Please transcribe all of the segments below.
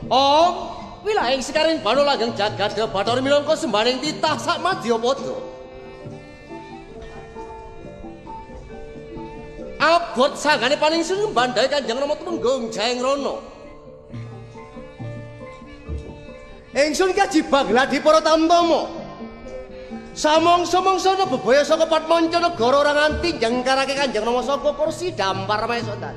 Om, wilayah sekaring bano langgeng jagat Bathara minangka sembaning titah sak Madyapada. Abot sanggane paning sembandhae Kanjeng Rama Tumenggung Jayeng Rana. Ingsun kaji Bangladi para tamtama. Samangsa-mangsana bebaya saka Patmanca negara ora nganti jengkarake Kanjeng Rama saka kursi dampar Maesota.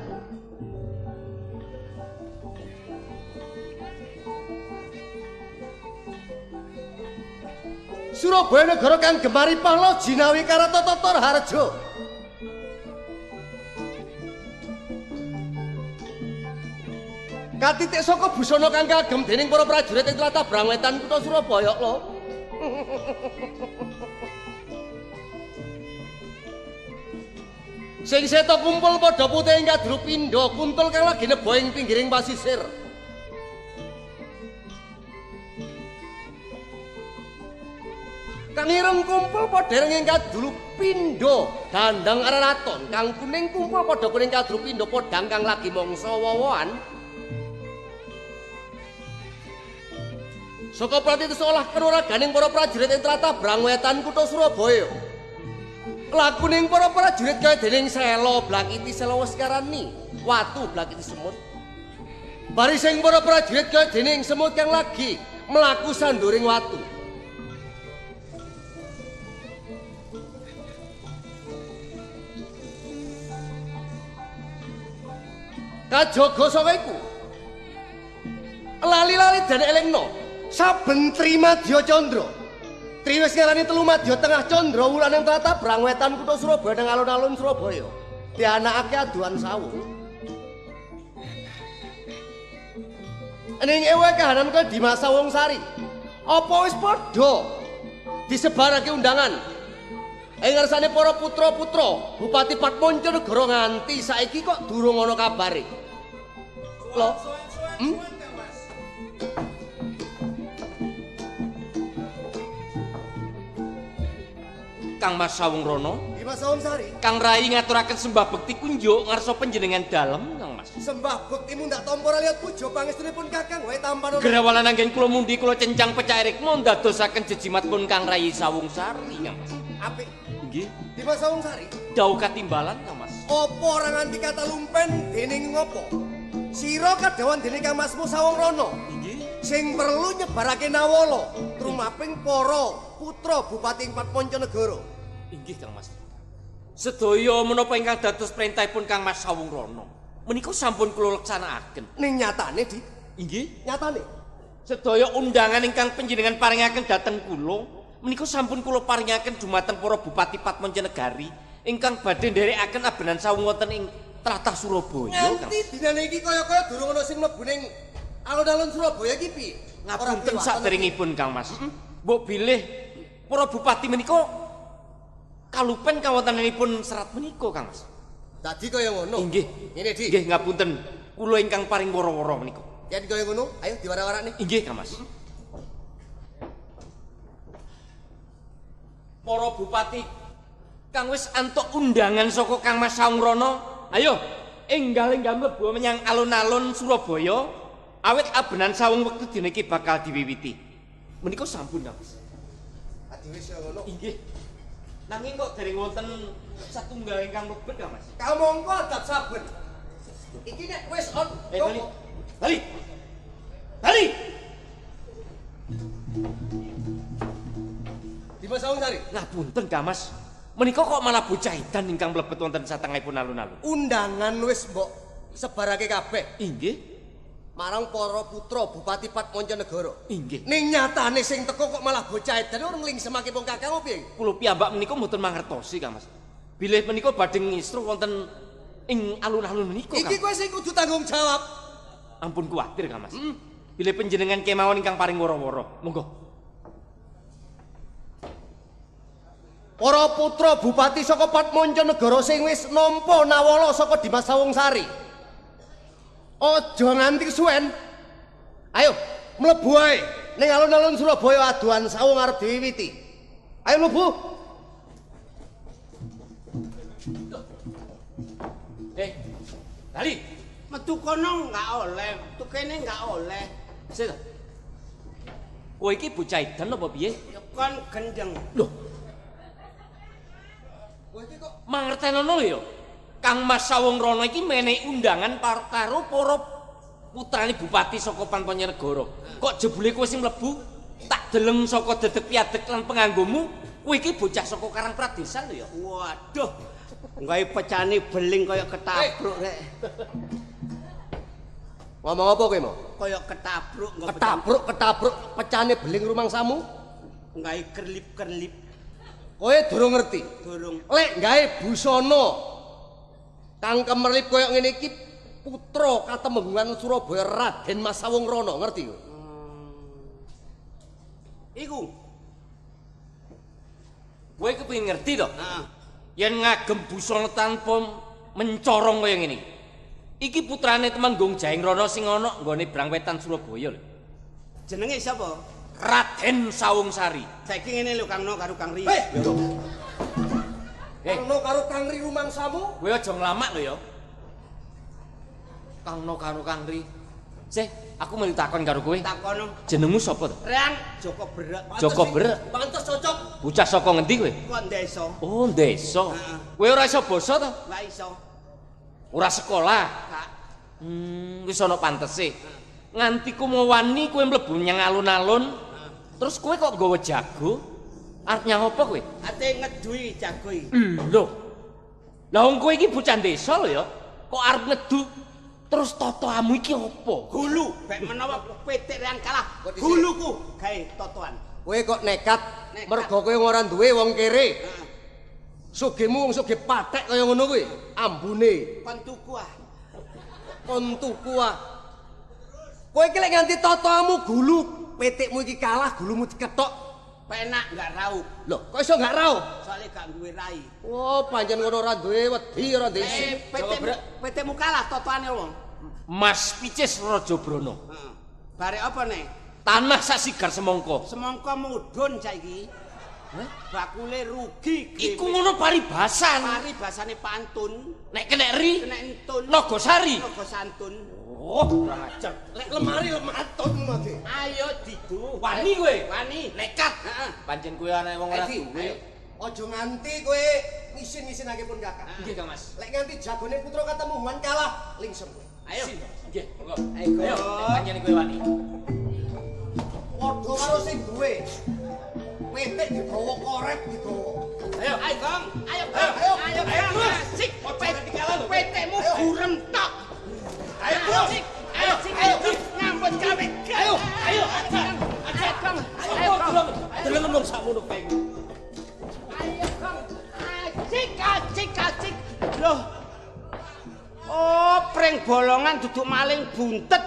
Surabaya negara kang gemari pahla jinawi Karatata Harjo. Katitik saka busana kang kagem dening para prajurit ing tlatah Brangwetan kutha Surabaya lho. Sing seta kumpul padha putih ing Kadrupindha kuntul kang lagi nebo ing pinggiring pasisir. Kang ireng kumpul padha ing Kadrupindha dandang araraton kang kuning kumpul padha kuning Kadrupindha podhang kang lagi mangsa wowoan. Saka pratiti olah kanuraganing para prajurit ing tlatah Brangwetan kutha Surabaya. Lakuning para prajurit kaya dening sela blakiti sela Waskarani, watu blakiti semut. Barising para prajurit kaya dening semut kang lagi mlaku sanduring watu. Kajaga saka iku lali-lali dan elingno saben Trimadya Candra. Tri wis ngarani telu madya tengah Candra wulan ing tlatah Brangwetan kutha Surabaya nang alun-alun Surabaya. Dianakake aduan sawung. Ning ewe kahanan kaya Dimas Sawung Sari. Apa wis padha disebarake undangan ing ngarsane para putra-putra Bupati Patmanca negara nganti saiki kok durung ana kabare. Lho. Kang Mas Sawung Rana, Dimas Sawung Sari. Kang Rai ngaturaken sembah bekti kunjuk ngarsa panjenengan dalem, Kang Mas. Sembah bektimu ndak tampa lihat puja pangestunipun Kakang wae tampan. Gerawalan anggen kula mundi kula cencang pecah rikma ndadosaken jejimatipun Kang Rai Sawung Sari, Kang Mas. Apik. Nggih. Dimas Sawung Sari. Dawuh katimbalan, Kang Mas. Apa ora nganti kata lumpen dening ngopo? Sira kadawan dening Kang Masmu Sawung Rana. Nggih. Sing perlu nyebarake nawala trumaping para putra Bupati Patmanca negara. Inggih, Kang Mas. Sedaya menapa ingkang dados perintahipun Kang Mas Sawung Rana menika sampun kula laksanakaken. Ning nyatane, Dik. Inggih. Nyatane. Sedaya undangan ingkang panjenengan paringaken dhateng kula menika sampun kula paringaken dumateng para Bupati Patmanca Negari ingkang badhe nderekaken abenan sawung wonten ing tlatah Surabaya. Nganti dinane iki kaya-kaya durung ana sing mlebu ning alun-alun Surabaya iki piye? Ngapunten saderengipun Kang Mas. Mbok bilih para bupati menika kalupen kawontenanipun serat menika Kang Mas. Dadi kaya ngono. Inggih. Ngene, Dik. Nggih ngapunten kula ingkang paring wara-wara menika. Yen kaya ngono, ayo diwara-warane. Inggih Kang Mas. Para bupati kang wis antuk undangan saka Kang Mas Sawung Rana, ayo enggal-enggal mlebu menyang alun-alun Surabaya awit abenan sawung wektu dina iki bakal diwiwiti. Menika sampun Kang Mas. Adi wis ya ngono. Inggih. Nanging kok dereng wonten satunggal ingkang mlebet Kang Mas. Kamangka adat saben. Iki nek wis on. Bali. Bali. Bali. Dimas Sawung Sari. Ngapunten Kang Mas. Menika kok malah bocah edan ingkang mlebet wonten satengahipun alun-alun. Undangan wis mbok sebarake kabeh Inggih. marang para putra Bupati Patmanca negara. Inggih. Ning nyatane sing teko kok malah bocah edan ora nglingsemake wong Kakang piye? Kula piyambak menika mboten mangertosi Kang Mas. Bilih menika badhe ngisruh wonten ing alun-alun menika Kang. Iki kowe sing kudu tanggung jawab. Ampun kuwatir Kang Mas. Bilih panjenengan kemawon ingkang paring wara-wara. Monggo. Para putra bupati saka Patmanca negara sing wis nampa nawala saka Dimas Sawung Sari. Aja nganti suwen. Ayo mlebu ae ning alun-alun Surabaya aduan sawung arep diwiwiti. Ayo mlebu. Dali. Metu kono enggak oleh, metu kene enggak oleh. Sik. Kowe iki bocah edan apa piye? Ya kon gendeng. Loh, Kowe iki kok mangertenono lho ya. Kang Mas Sawungrana iki menehi undangan karo para putrane bupati saka Pantonegoro. Kok jebule kowe sing mlebu tak deleng saka dedeg piadeg lan penganggomu, kowe iki bocah saka Karang Pradesan lho ya. Waduh. Gawe pecane beling kaya ketabruk rek. ngomong apa kowe mau? Kaya ketabruk nggo Ketabrak pecane beling rumangsamu? gawe kerlip-kerlip Kowe durung ngerti. durung. Lek gawe busana kang kemerlip kaya ngene iki putra Katemenggungan Surabaya Raden Mas Sawungrana, ngerti kowe? Iku. Kowe kepengin ngerti to? Heeh. Yen ngagem busana tanpa mencorong kaya ngene. Iki putrane Temanggung Jaeng Rana sing ana nggone Brangwetan Surabaya lho. Jenenge sapa? Raden Sawungsari. Saiki ngene lho Kang No karo Kang Ri. Karena karo Kang Ri rumangsamu, Kowe aja nglamak lho ya. Kang No karo Kang Ri. Sih, aku melu takon karo kowe. Takono. Jenengmu sapa to? Reang Joko Berek. Joko Berek. pantes cocok. Bocah saka ngendi kowe? Kok desa. Oh, desa. Heeh. Kowe ora iso basa to? Ora iso. Ora sekolah. Kak. Wis ana pantese. Nganti ku wani kowe mlebu nyang alun-alun. Terus kowe kok nggawa jago? Arep nyang apa kowe? Ate ngedui jago iki. Lho. Lah wong kowe iki bocah desa lho ya. Kok arep ngedu? Terus totoamu iki apa? Hulu, bek menawa petik reang kalah. Kok dhisik? Huluku gawe totoan. Kowe kok nekat Nekat. mergo kowe ora duwe wong kere. Heeh. Sugihmu wong sugih pathek kaya ngono kuwi. Ambune Kon tuku ah. kon tuku ah. Kowe iki lek nganti totoamu gulu, petikmu iki kalah, gulumu diketok. Penak enggak raup. Lho, kok iso gak raup? Soale gak duwe rai. Oh, pancen ngono ora duwe wedi ora duwe isi. Petikmu kalah totoane wong. Mas Picis Rajabrono. Heeh. Bare apa nek? Tanah sak sigar semongko. Semangka mudhun saiki. Bakule rugi. Iku ngono paribasan. Mari basane pantun, Nek kena ri, kena entun, Nogosari. naga santun. Oh, kurang ajar. Lek lemari lematun mati. Ayo didu. Wani kowe. Wani. Nekat. Heeh. Pancen kowe ana wong ora Edi, duwe. ayo. Aja nganti kowe ngisin-ngisinake pun kakak. Nggih, Kang Mas. Lek nganti jagone putra Katemunggan kalah, lingsem kowe. Ayo. Nggih, monggo. Ayo. Ayo, pancen kowe wani. Padha karo sing duwe. Petik digawa korek digawa. Ayo. Ayo, Gong. Ayo, Ayo, ayo. Ayo, Ayo, Gong. Sik, Petekmu burem tok. Ayo, Sik. Ayo, Sik. Ayo, ngambut gawe. Ayo, ayo. Ayo, Gong. Ayo, Gong. Delengen wong sakmono kae. Ayo, Gong. Acik. Loh. Oh, pring bolongan duduk maling buntet.